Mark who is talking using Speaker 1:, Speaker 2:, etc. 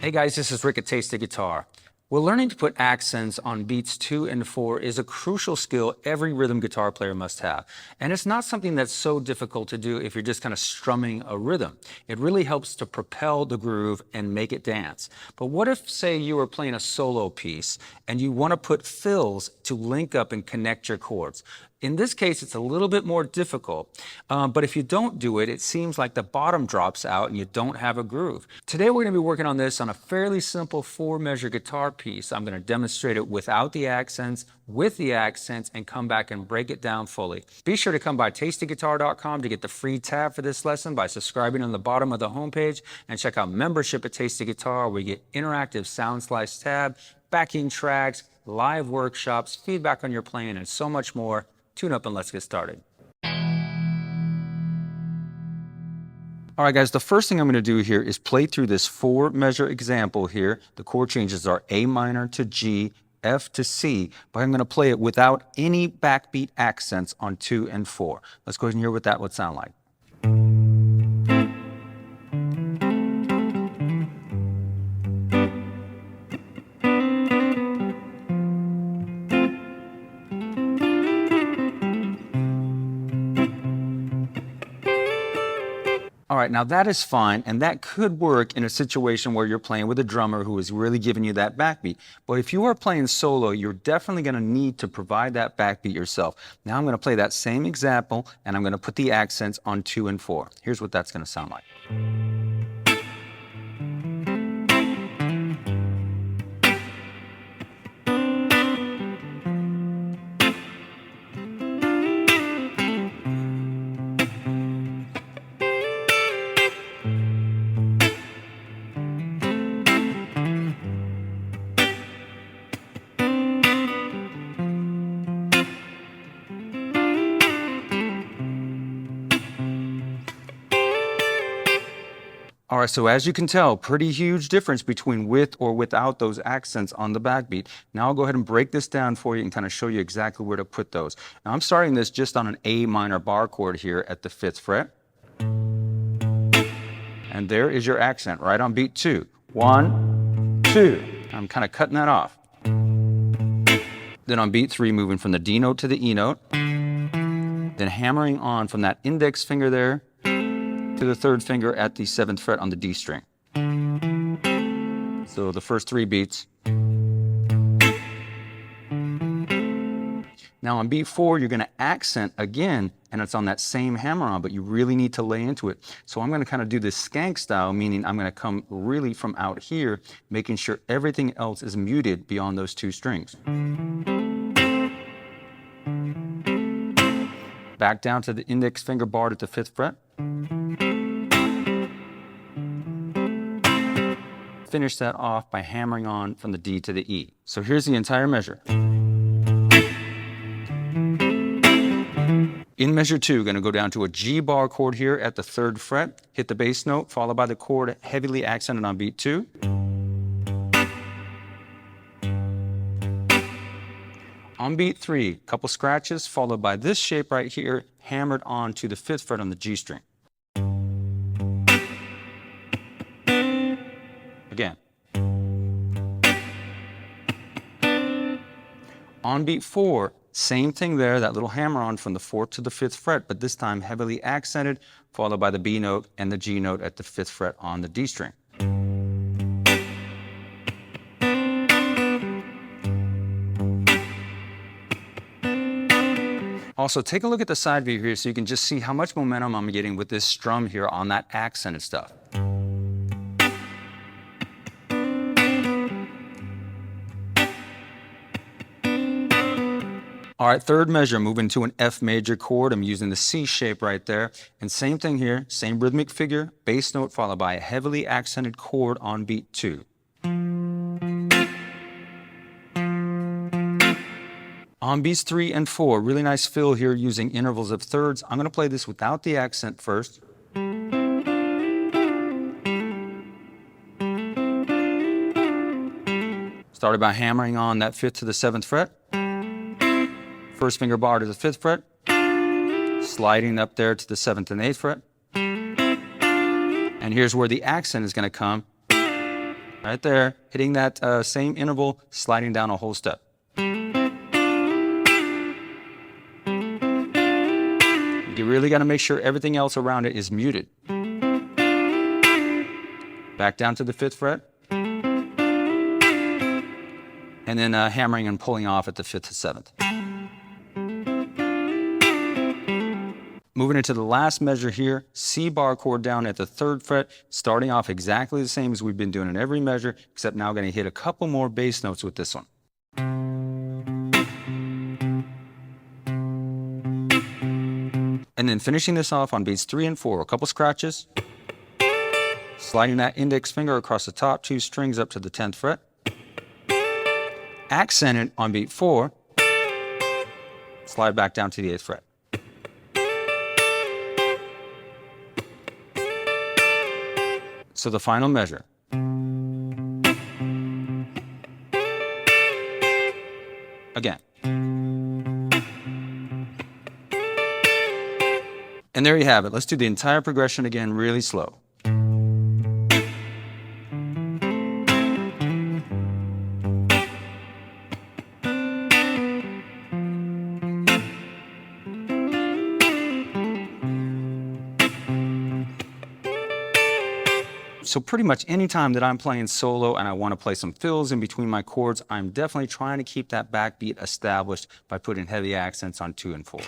Speaker 1: Hey guys, this is Rick at Tasty Guitar. Well, learning to put accents on beats 2 and 4 is a crucial skill every rhythm guitar player must have. And it's not something that's so difficult to do if you're just kind of strumming a rhythm. It really helps to propel the groove and make it dance. But what if, say, you were playing a solo piece and you want to put fills to link up and connect your chords? In this case, it's a little bit more difficult, but if you don't do it, it seems like the bottom drops out and you don't have a groove. Today we're going to be working on this on a fairly simple 4-measure guitar piece. I'm going to demonstrate it without the accents, with the accents, and come back and break it down fully. Be sure to come by TastyGuitar.com to get the free tab for this lesson by subscribing on the bottom of the homepage, and check out membership at Tasty Guitar, where you get interactive Soundslice TAB, backing tracks, live workshops, feedback on your playing, and so much more. Tune up and let's get started. All right, guys, the first thing I'm going to do here is play through this 4-measure example here. The chord changes are A minor to G, F to C, but I'm going to play it without any backbeat accents on 2 and 4. Let's go ahead and hear what that would sound like. All right, now that is fine, and that could work in a situation where you're playing with a drummer who is really giving you that backbeat. But if you are playing solo, you're definitely going to need to provide that backbeat yourself. Now I'm going to play that same example, and I'm going to put the accents on 2 and 4. Here's what that's going to sound like. All right, so as you can tell, pretty huge difference between with or without those accents on the backbeat. Now I'll go ahead and break this down for you and kind of show you exactly where to put those. Now I'm starting this just on an A minor bar chord here at the 5th fret. And there is your accent right on beat 2. 1, 2. I'm kind of cutting that off. Then on beat 3, moving from the D note to the E note. Then hammering on from that index finger there to the 3rd finger at the 7th fret on the D string. So the first 3 beats. Now on beat 4, you're going to accent again, and it's on that same hammer-on, but you really need to lay into it. So I'm going to kind of do this skank style, meaning I'm going to come really from out here, making sure everything else is muted beyond those 2 strings. Back down to the index finger barred at the 5th fret. Finish that off by hammering on from the D to the E. So here's the entire measure. In measure 2, going to go down to a G bar chord here at the 3rd fret, hit the bass note, followed by the chord heavily accented on beat 2. On beat 3, couple scratches, followed by this shape right here, hammered on to the 5th fret on the G string. Again. On beat 4, same thing there, that little hammer on from the 4th to the 5th fret, but this time heavily accented, followed by the B note and the G note at the 5th fret on the D string. Also, take a look at the side view here so you can just see how much momentum I'm getting with this strum here on that accented stuff. All right, 3rd measure, moving to an F major chord. I'm using the C shape right there. And same thing here, same rhythmic figure, bass note followed by a heavily accented chord on beat 2. On beats 3 and 4, really nice fill here using intervals of thirds. I'm going to play this without the accent first. Started by hammering on that 5th to the 7th fret. 1st finger bar to the 5th fret, sliding up there to the 7th and 8th fret. And here's where the accent is going to come Right there, hitting that same interval, sliding down a whole step. You really got to make sure everything else around it is muted. Back down to the 5th fret. And then hammering and pulling off at the 5th to 7th. Moving into the last measure here, C bar chord down at the 3rd fret, starting off exactly the same as we've been doing in every measure, except now I'm going to hit a couple more bass notes with this one. And then finishing this off on beats 3 and 4, a couple scratches, sliding that index finger across the top 2 strings up to the 10th fret, accented on beat 4, slide back down to the 8th fret. So the final measure. Again. And there you have it. Let's do the entire progression again really slow. So pretty much any time that I'm playing solo and I want to play some fills in between my chords, I'm definitely trying to keep that backbeat established by putting heavy accents on 2 and 4.